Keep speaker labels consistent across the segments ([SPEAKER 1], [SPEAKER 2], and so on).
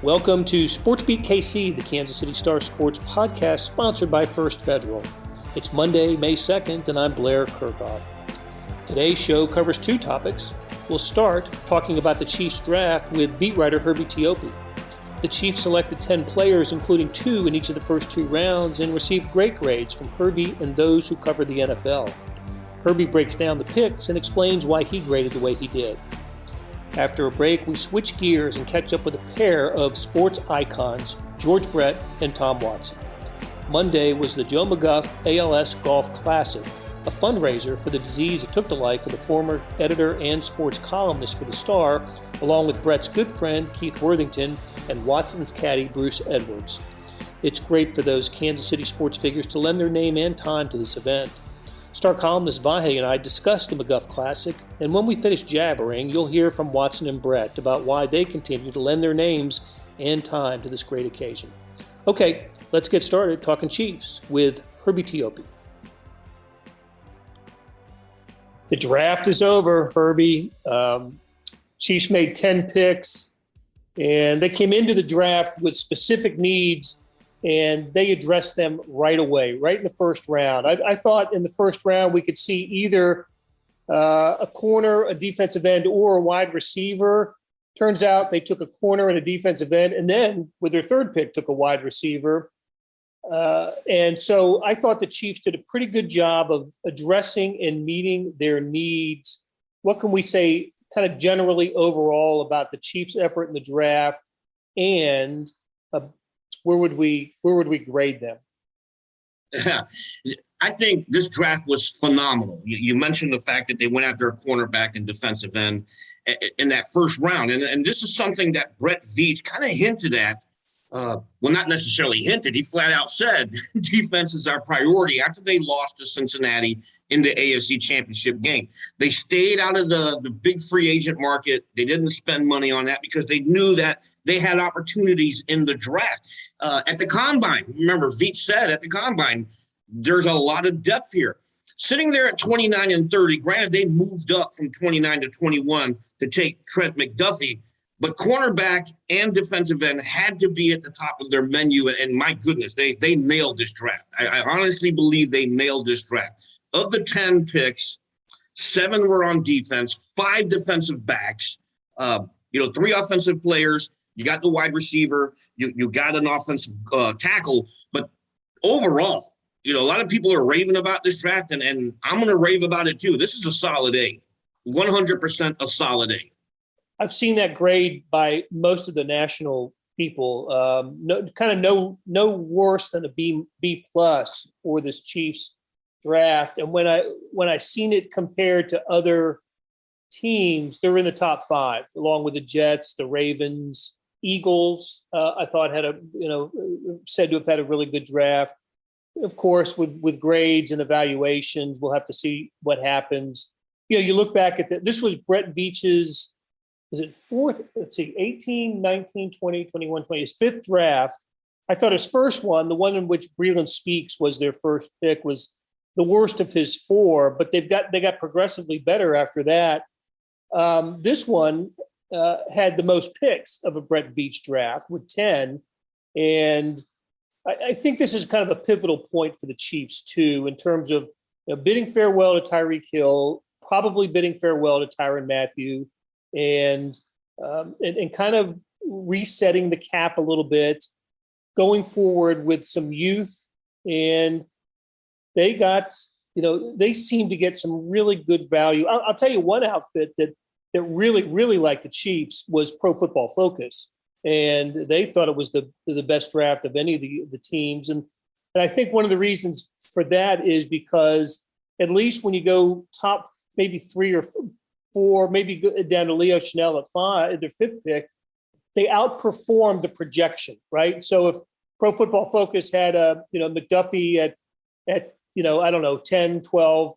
[SPEAKER 1] Welcome to SportsBeat KC, the Kansas City Star Sports podcast sponsored by First Federal. It's Monday, May 2nd, and I'm Blair Kirchhoff. Today's show covers two topics. We'll start talking about the Chiefs draft with beat writer Herbie Teope. The Chiefs selected 10 players, including 2 in each of the first 2 rounds, and received great grades from Herbie and those who cover the NFL. Herbie breaks down the picks and explains why he graded the way he did. After a break, we switch gears and catch up with a pair of sports icons, George Brett and Tom Watson. Monday was the Joe McGuff ALS Golf Classic, a fundraiser for the disease that took the life of the former editor and sports columnist for the Star, along with Brett's good friend Keith Worthington and Watson's caddy Bruce Edwards. It's great for those Kansas City sports figures to lend their name and time to this event. Star columnist Vahe and I discussed the McGuff Classic, and when we finish jabbering, you'll hear from Watson and Brett about why they continue to lend their names and time to this great occasion. Okay, let's get started talking Chiefs with Herbie Teope. The draft is over, Herbie. Chiefs made 10 picks, and they came into the draft with specific needs, and they addressed them right away, right in the first round. I thought in the first round we could see either a corner, a defensive end, or a wide receiver. Turns out they took a corner and a defensive end, and then with their third pick took a wide receiver. And so I thought the Chiefs did a pretty good job of addressing and meeting their needs. What can we say kind of generally overall about the Chiefs' effort in the draft, and where would we grade them?
[SPEAKER 2] I think this draft was phenomenal. You mentioned the fact that they went after a cornerback and defensive end in that first round. And this is something that Brett Veach kind of hinted at. Well, not necessarily hinted. He flat out said defense is our priority after they lost to Cincinnati in the AFC Championship game. They stayed out of the big free agent market. They didn't spend money on that because they knew that they had opportunities in the draft. At the Combine, remember, Veach said at the Combine, there's a lot of depth here. Sitting there at 29 and 30, granted, they moved up from 29 to 21 to take Trent McDuffie, but cornerback and defensive end had to be at the top of their menu. And my goodness, they nailed this draft. I honestly believe they nailed this draft. Of the 10 picks, 7 were on defense, 5 defensive backs, 3 offensive players. You got the wide receiver, you got an offensive tackle. But overall, a lot of people are raving about this draft, and I'm going to rave about it too. This is a solid A, 100% a solid A.
[SPEAKER 1] I've seen that grade by most of the national people. No worse than a B plus for this Chiefs draft. And when I seen it compared to other teams, they're in the top 5, along with the Jets, the Ravens, Eagles. I thought said to have had a really good draft. Of course, with grades and evaluations, we'll have to see what happens. You look back at this was Brett Veach's. Is it 4th? Let's see, 18, 19, 20, 21, 20. His 5th draft. I thought his first one, the one in which Breland Speaks was their first pick, was the worst of his 4, but they got progressively better after that. This one had the most picks of a Brett Veach draft with 10. And I think this is kind of a pivotal point for the Chiefs too, in terms of bidding farewell to Tyreek Hill, probably bidding farewell to Tyrann Mathieu, and kind of resetting the cap a little bit, going forward with some youth. And they got, they seem to get some really good value. I'll tell you one outfit that really, really liked the Chiefs was Pro Football Focus. And they thought it was the best draft of any of the teams. And I think one of the reasons for that is because at least when you go top maybe 3 or 4, maybe down to Leo Chanel at 5, their 5th pick, they outperformed the projection, right? So if Pro Football Focus had McDuffie at 10, 12,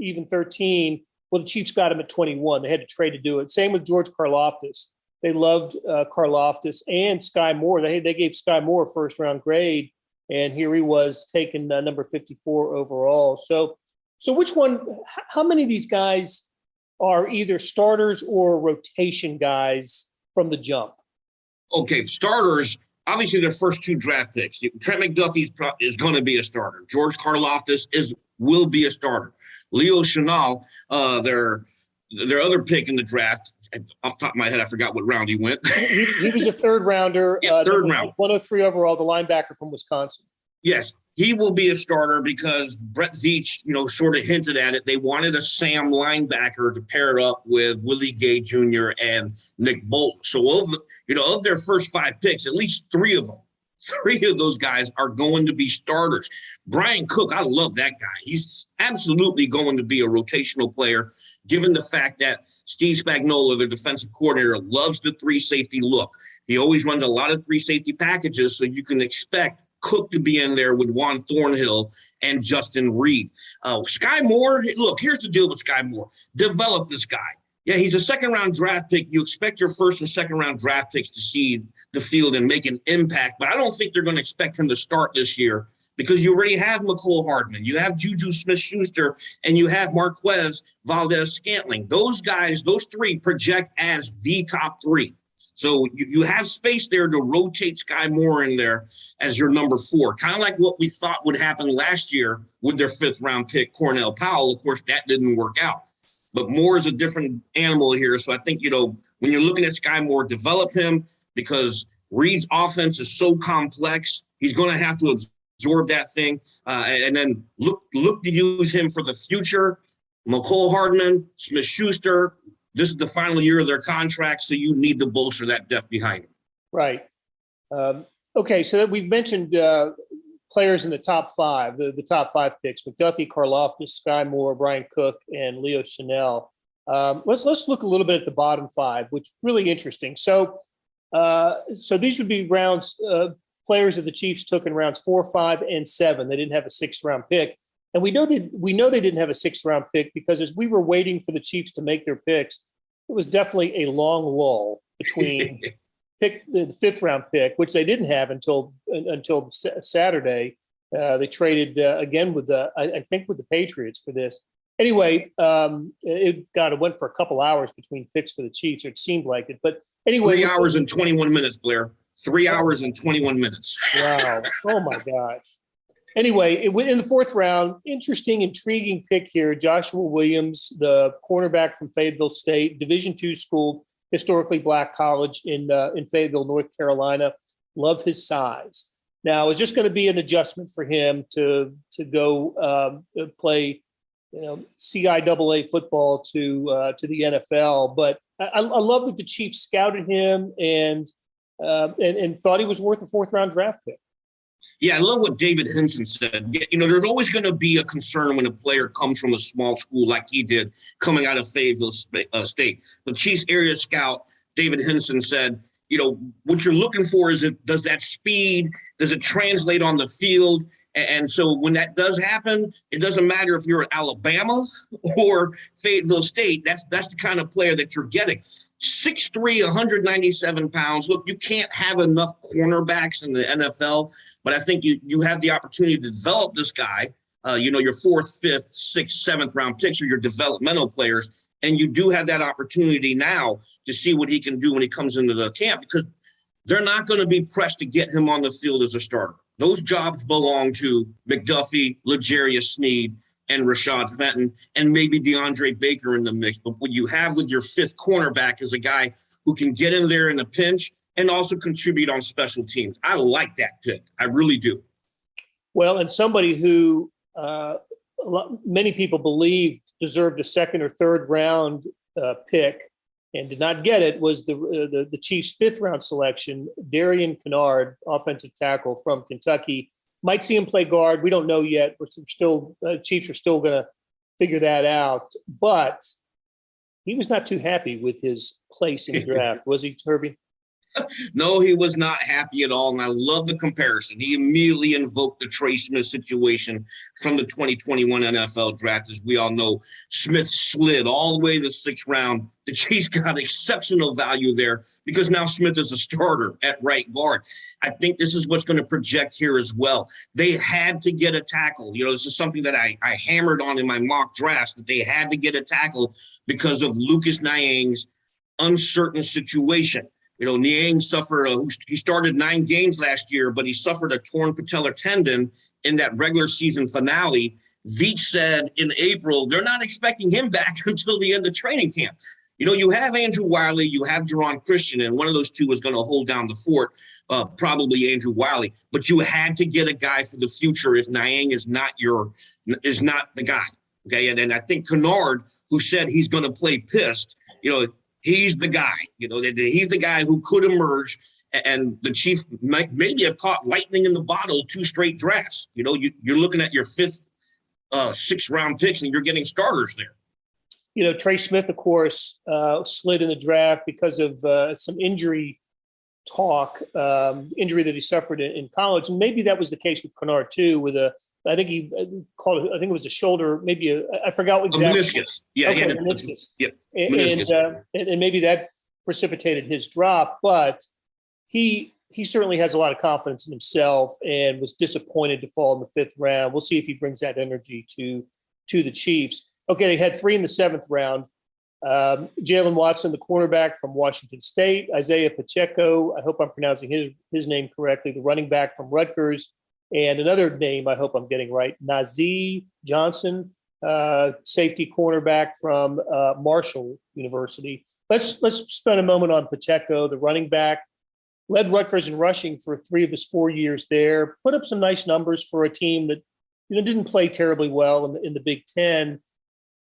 [SPEAKER 1] even 13, well, the Chiefs got him at 21. They had to trade to do it. Same with George Karlaftis. They loved Karlaftis and Sky Moore. They gave Sky Moore a first-round grade, and here he was taken number 54 overall. So which one? How many of these guys are either starters or rotation guys from the jump?
[SPEAKER 2] Okay, starters, obviously their first 2 draft picks. Trent McDuffie is going to be a starter. George Karlaftis will be a starter. Leo Chenal, their other pick in the draft, off the top of my head, I forgot what round he went.
[SPEAKER 1] He was a third rounder.
[SPEAKER 2] Yeah, third round.
[SPEAKER 1] 103 overall, the linebacker from Wisconsin.
[SPEAKER 2] Yes, he will be a starter because Brett Veach, sort of hinted at it. They wanted a Sam linebacker to pair up with Willie Gay Jr. and Nick Bolton. So of their first 5 picks, at least 3 of those guys are going to be starters. Brian Cook, I love that guy. He's absolutely going to be a rotational player, given the fact that Steve Spagnuolo, their defensive coordinator, loves the 3 safety look. He always runs a lot of 3 safety packages, so you can expect Cook to be in there with Juan Thornhill and Justin Reed. Sky Moore, look, here's the deal with Sky Moore. Develop this guy. Yeah, he's a second-round draft pick. You expect your first and second-round draft picks to see the field and make an impact, but I don't think they're going to expect him to start this year because you already have McCole Hardman, you have Juju Smith-Schuster, and you have Marquez Valdez-Scantling. Those guys, those 3 project as the top 3. So you have space there to rotate Sky Moore in there as your number 4, kind of like what we thought would happen last year with their 5th-round pick, Cornell Powell. Of course, that didn't work out. But Moore is a different animal here. So I think, when you're looking at Sky Moore, develop him because Reed's offense is so complex. He's going to have to absorb that thing and then look to use him for the future. McCole Hardman, Smith-Schuster, this is the final year of their contract, so you need to bolster that depth behind him.
[SPEAKER 1] Right. Okay, so we've mentioned players in the top 5, the top 5 picks: McDuffie, Karlaftis, Sky Moore, Brian Cook, and Leo Chenal. Let's look a little bit at the bottom 5, which is really interesting. So these would be rounds, players that the Chiefs took in rounds 4, 5, and 7. They didn't have a 6th-round pick. And we know they didn't have a 6th-round pick because as we were waiting for the Chiefs to make their picks, it was definitely a long lull between the 5th-round pick, which they didn't have until Saturday. They traded again with I think with the Patriots for this. Anyway, it went for a couple hours between picks for the Chiefs. Or it seemed like it, but anyway,
[SPEAKER 2] 3 hours and 21 minutes, Blair. 3 hours and 21 minutes.
[SPEAKER 1] Wow! Oh my gosh. Anyway, in the 4th round, interesting, intriguing pick here. Joshua Williams, the cornerback from Fayetteville State, Division II school, historically black college in Fayetteville, North Carolina. Love his size. Now, it's just going to be an adjustment for him to go play, CIAA football to the NFL. But I love that the Chiefs scouted him and thought he was worth a 4th-round draft pick.
[SPEAKER 2] Yeah, I love what David Henson said. There's always going to be a concern when a player comes from a small school like he did coming out of Fayetteville State. The Chiefs area scout, David Henson, said, what you're looking for is does that speed, does it translate on the field? And so when that does happen, it doesn't matter if you're at Alabama or Fayetteville State. That's the kind of player that you're getting. 6'3", 197 pounds. Look, you can't have enough cornerbacks in the NFL, but I think you have the opportunity to develop this guy. Your 4th, 5th, 6th, 7th round picks are your developmental players, and you do have that opportunity now to see what he can do when he comes into the camp because they're not going to be pressed to get him on the field as a starter. Those jobs belong to McDuffie, L'Jarius Sneed, and Rashad Fenton, and maybe DeAndre Baker in the mix. But what you have with your 5th cornerback is a guy who can get in there in a pinch and also contribute on special teams. I like that pick. I really do. Well,
[SPEAKER 1] and somebody who many people believed deserved a 2nd or 3rd round pick and did not get it was the Chiefs' 5th-round selection, Darian Kennard, offensive tackle from Kentucky. Might see him play guard. We don't know yet. Chiefs are still going to figure that out. But he was not too happy with his place in the draft, was he, Herbie?
[SPEAKER 2] No, he was not happy at all, and I love the comparison. He immediately invoked the Trey Smith situation from the 2021 NFL draft. As we all know, Smith slid all the way to the 6th round. The Chiefs got exceptional value there because now Smith is a starter at right guard. I think this is what's going to project here as well. They had to get a tackle. This is something that I hammered on in my mock drafts, that they had to get a tackle because of Lucas Niang's uncertain situation. Niang suffered, he started 9 games last year, but he suffered a torn patellar tendon in that regular season finale. Veach said in April, they're not expecting him back until the end of training camp. You have Andrew Wiley, you have Jerron Christian, and one of those two is going to hold down the fort, probably Andrew Wiley. But you had to get a guy for the future if Niang is not the guy. Okay, and I think Kennard, who said he's going to play pissed, he's the guy. He's the guy who could emerge, and the Chiefs might maybe have caught lightning in the bottle 2 straight drafts. You're looking at your 5th, 6th round picks, and you're getting starters there.
[SPEAKER 1] Trey Smith, of course, slid in the draft because of some injury that he suffered in college. And maybe that was the case with Kennard too, I think it was a shoulder, I forgot exactly.
[SPEAKER 2] A meniscus. Yeah.
[SPEAKER 1] Okay, meniscus.
[SPEAKER 2] Yeah.
[SPEAKER 1] And maybe that precipitated his drop, but he certainly has a lot of confidence in himself and was disappointed to fall in the 5th round. We'll see if he brings that energy to the Chiefs. Okay, they had 3 in the 7th round. Jalen Watson, the cornerback from Washington State. Isaiah Pacheco, I hope I'm pronouncing his name correctly, the running back from Rutgers. And another name I hope I'm getting right, Nazee Johnson, safety cornerback from Marshall University. Let's spend a moment on Pacheco, the running back. Led Rutgers in rushing for 3 of his 4 years there. Put up some nice numbers for a team that didn't play terribly well in the Big Ten.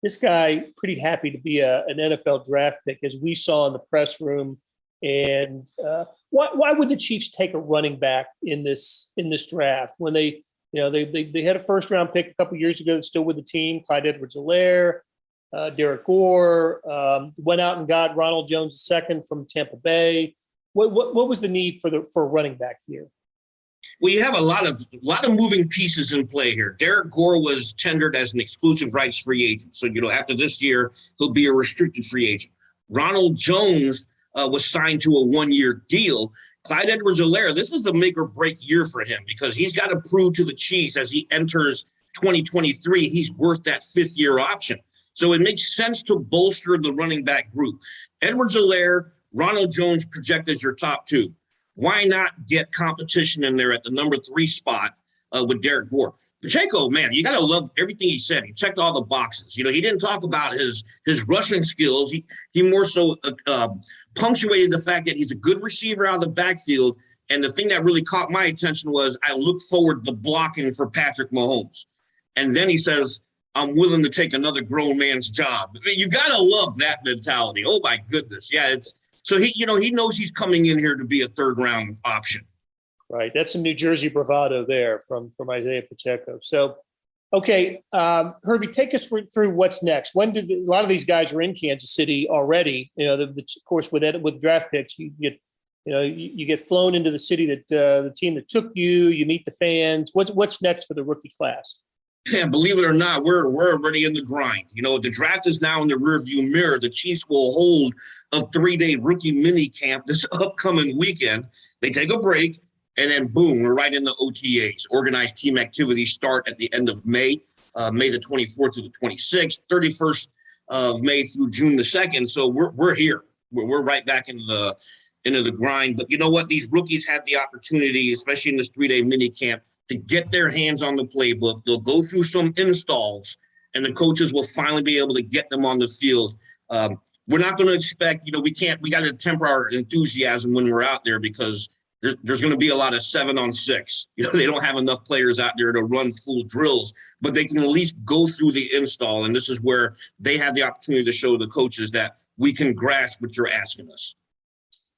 [SPEAKER 1] This guy pretty happy to be an NFL draft pick, as we saw in the press room. And why would the Chiefs take a running back in this draft when they had a 1st round pick a couple years ago that's still with the team? Clyde Edwards-Helaire, Derek Gore, went out and got Ronald Jones II from Tampa Bay. What was the need for a running back here?
[SPEAKER 2] Well, you have a lot of moving pieces in play here. Derek Gore was tendered as an exclusive rights free agent. So, after this year, he'll be a restricted free agent. Ronald Jones was signed to a 1-year deal. Clyde Edwards-Helaire, this is a make or break year for him because he's got to prove to the Chiefs as he enters 2023, he's worth that 5th-year option. So it makes sense to bolster the running back group. Edwards-Helaire, Ronald Jones project as your top 2. Why not get competition in there at the number 3 spot with Derek Gore? Pacheco, man, you got to love everything he said. He checked all the boxes. He didn't talk about his rushing skills. He more so punctuated the fact that he's a good receiver out of the backfield. And the thing that really caught my attention was I look forward to blocking for Patrick Mahomes. And then he says, I'm willing to take another grown man's job. I mean, you got to love that mentality. Oh, my goodness. Yeah, so he knows he's coming in here to be a 3rd round option.
[SPEAKER 1] Right. That's some New Jersey bravado there from Isaiah Pacheco. So, okay, Herbie, take us through what's next. When did a lot of these guys are in Kansas City already? Of course, with draft picks, you get flown into the city that the team that took you. You meet the fans. What's next for the rookie class?
[SPEAKER 2] Yeah, believe it or not, we're already in the grind. The draft is now in the rearview mirror. The Chiefs will hold a 3-day rookie mini camp this upcoming weekend. They take a break, and then boom, we're right in the OTAs. Organized team activities start at the end of May, May the 24th to the 26th, 31st of May through June the 2nd. So we're here. We're right back into the grind. But you know what? These rookies had the opportunity, especially in this 3-day mini camp, to get their hands on the playbook. They'll go through some installs, and the coaches will finally be able to get them on the field. We're not going to expect, we got to temper our enthusiasm when we're out there because there's going to be a lot of 7-on-6. They don't have enough players out there to run full drills, but they can at least go through the install. And this is where they have the opportunity to show the coaches that we can grasp what you're asking us.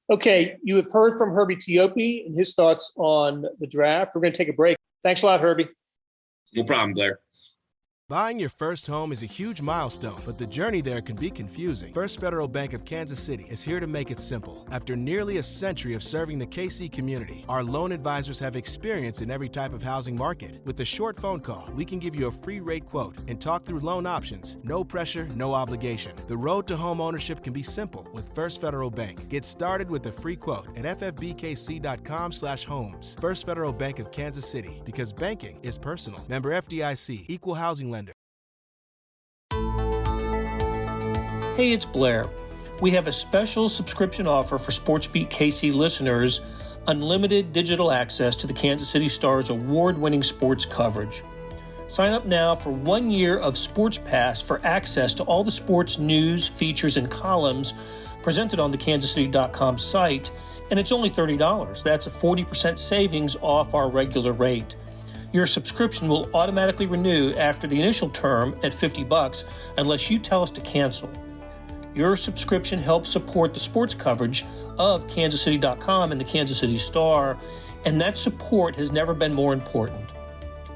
[SPEAKER 1] Okay, you have heard from Herbie Teope and his thoughts on the draft. We're going to take a break. Thanks a lot, Herbie.
[SPEAKER 2] No problem, Blair.
[SPEAKER 3] Buying your first home is a huge milestone, but the journey there can be confusing. First Federal Bank of Kansas City is here to make it simple. After nearly a century of serving the KC community, our loan advisors have experience in every type of housing market. With a short phone call, we can give you a free rate quote and talk through loan options. No pressure, no obligation. The road to home ownership can be simple with First Federal Bank. Get started with a free quote at ffbkc.com/homes. First Federal Bank of Kansas City, because banking is personal. Member FDIC, Equal Housing Lender.
[SPEAKER 4] Hey, it's Blair.
[SPEAKER 1] we have a special subscription offer for SportsBeat KC listeners, unlimited digital access to the Kansas City Star's award-winning sports coverage. Sign up now for 1 year of Sports Pass for access to all the sports news, features, and columns presented on the kansascity.com site, and it's only $30. That's a 40% savings off our regular rate. Your subscription will automatically renew after the initial term at $50 unless you tell us to cancel. Your subscription helps support the sports coverage of kansascity.com and the Kansas City Star, and that support has never been more important.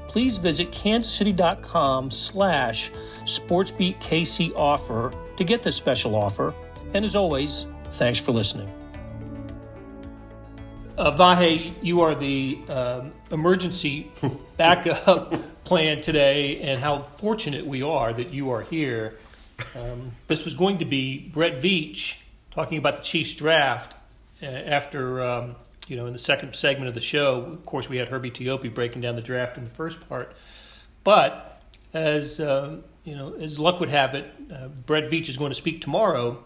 [SPEAKER 1] Please visit kansascity.com/SportsBeatKC offer to get this special offer. And as always, thanks for listening. Vahe, you are the emergency backup plan today, and how fortunate we are that you are here. This was going to be Brett Veach talking about the Chiefs draft after, in the second segment of the show. Of course, we had Herbie Teope breaking down the draft in the first part. But as luck would have it, Brett Veach is going to speak tomorrow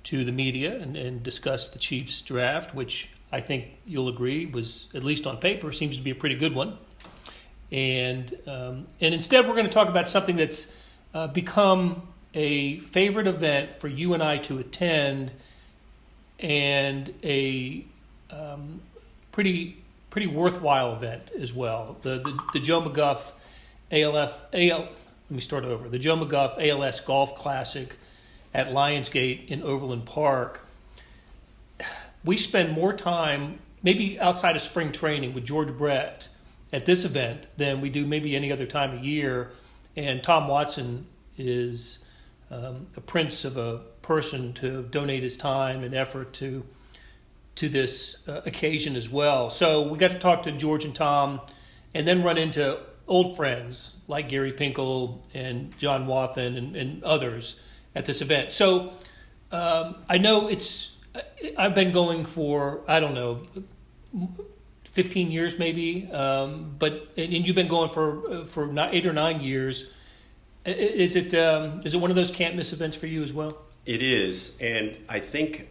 [SPEAKER 1] to the media and discuss the Chiefs draft, which I think you'll agree was, at least on paper, seems to be a pretty good one. And instead, we're going to talk about something that's become a favorite event for you and I to attend, and a pretty worthwhile event as well. The Joe McGuff the Joe McGuff ALS Golf Classic at LionsGate in Overland Park. We spend more time, maybe outside of spring training, with George Brett at this event than we do maybe any other time of year. And Tom Watson is a prince of a person to donate his time and effort to this occasion as well. So we got to talk to George and Tom, and then run into old friends like Gary Pinkel and John Wathen and others at this event. So I know I've been going for, 15 years maybe, and you've been going for 8 or 9 years. Is it one of those can't miss events for you as well?
[SPEAKER 4] It is, and I think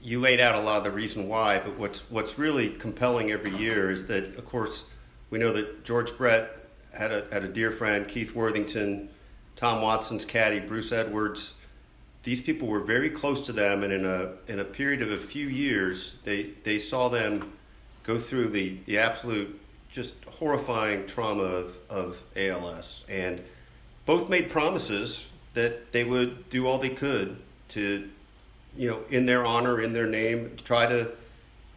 [SPEAKER 4] you laid out a lot of the reason why. But what's really compelling every year is that, of course, we know that George Brett had a dear friend, Keith Worthington, Tom Watson's caddy, Bruce Edwards. These people were very close to them, and in a period of a few years, they saw them go through the absolute, just horrifying trauma of ALS, and both made promises that they would do all they could to, in their honor, in their name, try to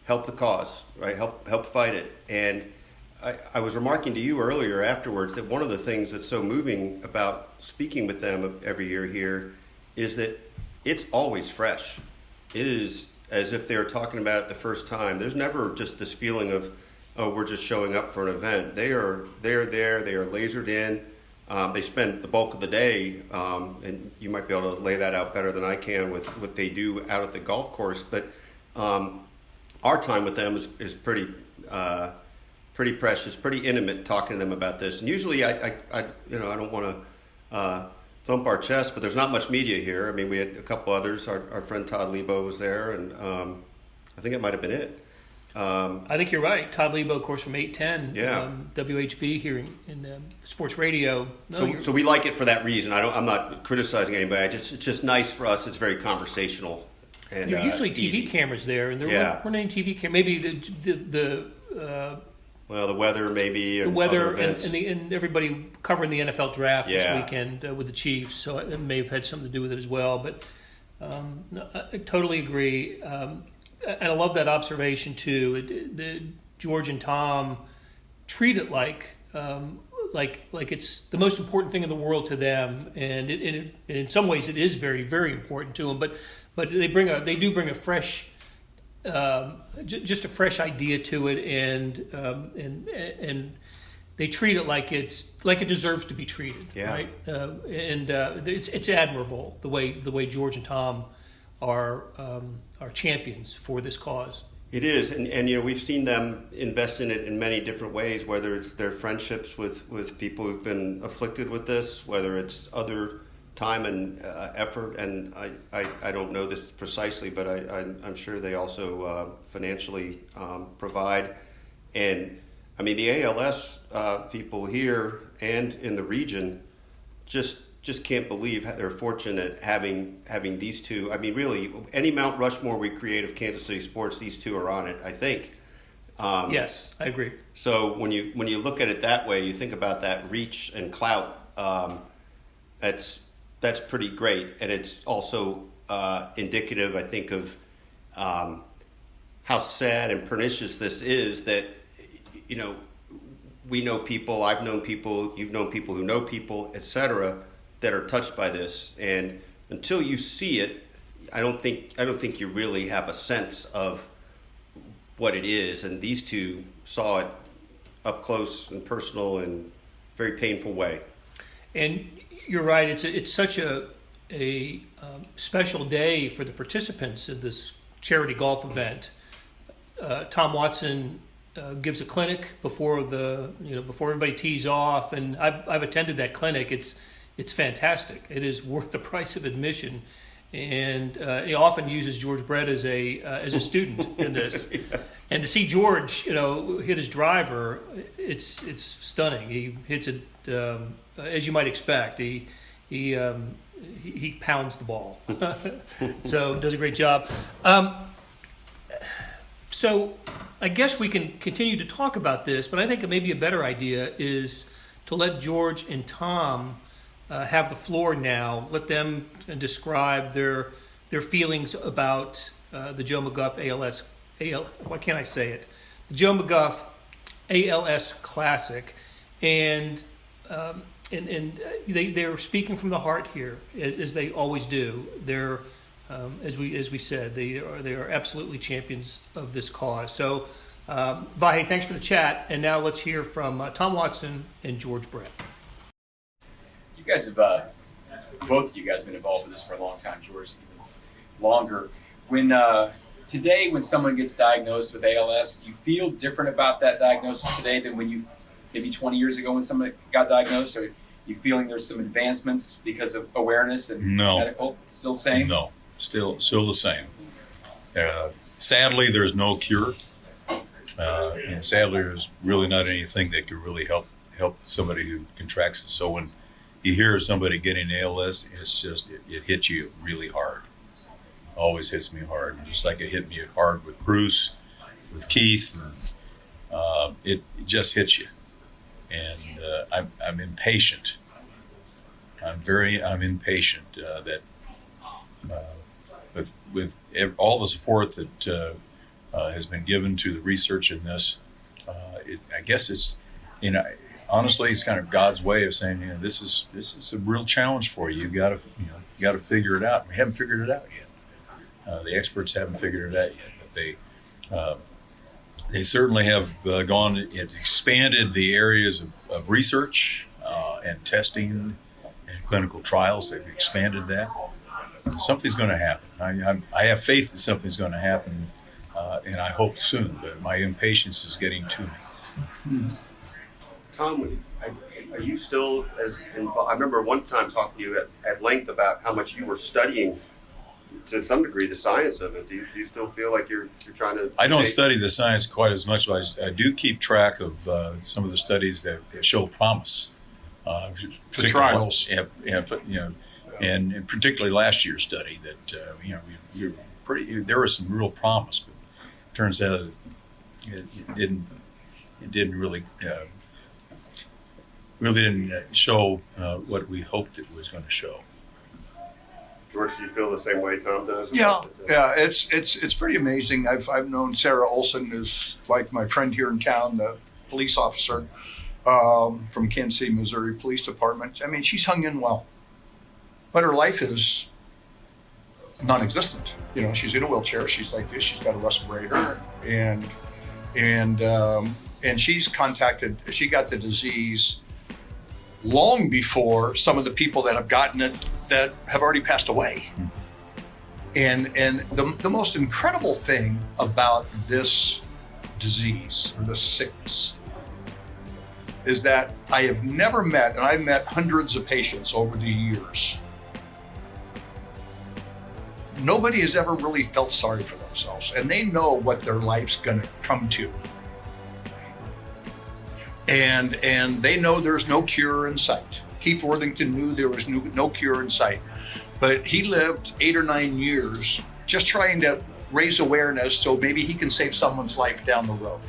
[SPEAKER 4] help the cause, right? Help fight it. And I was remarking to you earlier afterwards that one of the things that's so moving about speaking with them every year here is that it's always fresh. It is as if they're talking about it the first time. There's never just this feeling of, oh, we're just showing up for an event. They are there. They are lasered in. They spend the bulk of the day, and you might be able to lay that out better than I can with what they do out at the golf course. But our time with them is pretty precious, pretty intimate, talking to them about this. And usually, I don't want to thump our chest, but there's not much media here. I mean, we had a couple others. Our friend Todd Lebo was there, and I think it might have been it.
[SPEAKER 1] I think you're right. Todd Lebo, of course, from 810, WHB here in sports radio.
[SPEAKER 4] So we like it for that reason. I'm not criticizing anybody. It's just nice for us. It's very conversational. And
[SPEAKER 1] there are usually TV
[SPEAKER 4] easy.
[SPEAKER 1] Cameras there, and there weren't any TV cameras. Maybe the
[SPEAKER 4] weather, maybe
[SPEAKER 1] the weather,
[SPEAKER 4] events.
[SPEAKER 1] and everybody covering the NFL draft this weekend with the Chiefs. So it may have had something to do with it as well. But I totally agree. And I love that observation too. George and Tom treat it like it's the most important thing in the world to them, and in some ways it is very, very important to them. But they do bring a fresh, just a fresh idea to it, and they treat it like it deserves to be treated, right? It's admirable the way George and Tom are champions for this cause.
[SPEAKER 4] It is, and we've seen them invest in it in many different ways, whether it's their friendships with people who've been afflicted with this, whether it's other time and effort, and I don't know this precisely, but I'm sure they also financially provide. And I mean, the ALS people here and in the region just can't believe they're fortunate having these two. I mean, really, any Mount Rushmore we create of Kansas City sports, these two are on it, I think.
[SPEAKER 1] Yes, I agree.
[SPEAKER 4] So when you look at it that way, you think about that reach and clout. That's pretty great, and it's also indicative, I think, of how sad and pernicious this is. That we know people, I've known people, you've known people who know people, etc., that are touched by this, and until you see it, I don't think you really have a sense of what it is. And these two saw it up close and personal and very painful way. And
[SPEAKER 1] you're right. It's such a special day for the participants of this charity golf event. Tom Watson gives a clinic before everybody tees off, and I've attended that clinic. It's fantastic. It is worth the price of admission, and he often uses George Brett as a student in this. Yeah. And to see George, hit his driver, it's stunning. He hits it as you might expect. He pounds the ball, so does a great job. So I guess we can continue to talk about this, but I think maybe a better idea is to let George and Tom have the floor now. Let them describe their feelings about the Joe McGuff ALS. Why can't I say it? The Joe McGuff ALS Classic, and they're speaking from the heart here, as they always do. They're as we said, they are absolutely champions of this cause. So, Vahe, thanks for the chat, and now let's hear from Tom Watson and George Brett.
[SPEAKER 5] You guys have both of you guys have been involved with this for a long time, George, even longer. Today, when someone gets diagnosed with ALS, do you feel different about that diagnosis today than when you maybe 20 years ago when someone got diagnosed? Or you feeling there's some advancements because of awareness and medical? Still the same?
[SPEAKER 6] No, still the same. Sadly, there's no cure, and sadly, there's really not anything that could really help somebody who contracts it. So when you hear somebody getting ALS, it hits you really hard. Always hits me hard, just like it hit me hard with Bruce, with Keith. And, it just hits you, and I'm impatient. I'm impatient that with all the support that has been given to the research in this. I guess it's honestly, it's kind of God's way of saying, this is a real challenge for you. You got to figure it out. We haven't figured it out yet. The experts haven't figured it out yet, but they certainly have expanded the areas of research and testing and clinical trials. They've expanded that. Something's going to happen. I have faith that something's going to happen, and I hope soon, but my impatience is getting to me.
[SPEAKER 4] Tom, are you still as involved? I remember one time talking to you at length about how much you were studying, to some degree, the science of it. Do you still feel like you're trying to?
[SPEAKER 6] I don't study the science quite as much, but I do keep track of some of the studies that show promise.
[SPEAKER 7] The trials.
[SPEAKER 6] And particularly last year's study that there was some real promise, but it turns out it didn't really show what we hoped it was going to show.
[SPEAKER 4] George, do you feel the same way Tom does?
[SPEAKER 7] Yeah. It's pretty amazing. I've known Sarah Olson, who's like my friend here in town, the police officer from Kansas City, Missouri Police Department. I mean, she's hung in well, but her life is non-existent. She's in a wheelchair. She's like this. She's got a respirator, and she's contacted. She got the disease long before some of the people that have gotten it that have already passed away. And the most incredible thing about this disease or this sickness is that I have never met, and I've met hundreds of patients over the years, nobody has ever really felt sorry for themselves, and they know what their life's going to come to. And they know there's no cure in sight. Keith Worthington knew there was no cure in sight, but he lived 8 or 9 years just trying to raise awareness so maybe he can save someone's life down the road.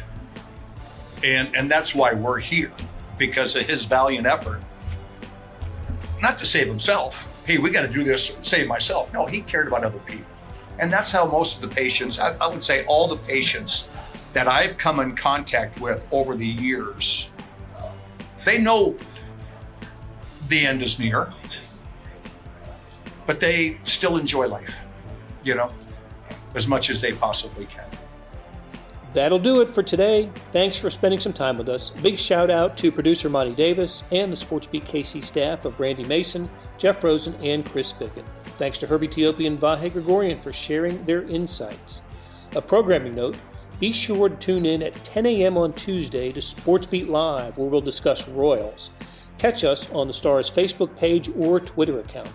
[SPEAKER 7] And that's why we're here, because of his valiant effort. Not to save himself. Hey, we got to do this to save myself. No, he cared about other people. And that's how most of the patients, I would say all the patients that I've come in contact with over the years, they know the end is near, but they still enjoy life, as much as they possibly can.
[SPEAKER 1] That'll do it for today. Thanks for spending some time with us. Big shout out to producer Monty Davis and the SportsBeat KC staff of Randy Mason, Jeff Rosen, and Chris Ficken. Thanks to Herbie Teope and Vahe Gregorian for sharing their insights. A programming note, be sure to tune in at 10 a.m. on Tuesday to SportsBeat Live, where we'll discuss Royals. Catch us on the Star's Facebook page or Twitter account.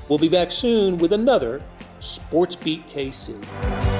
[SPEAKER 1] We'll be back soon with another SportsBeat KC.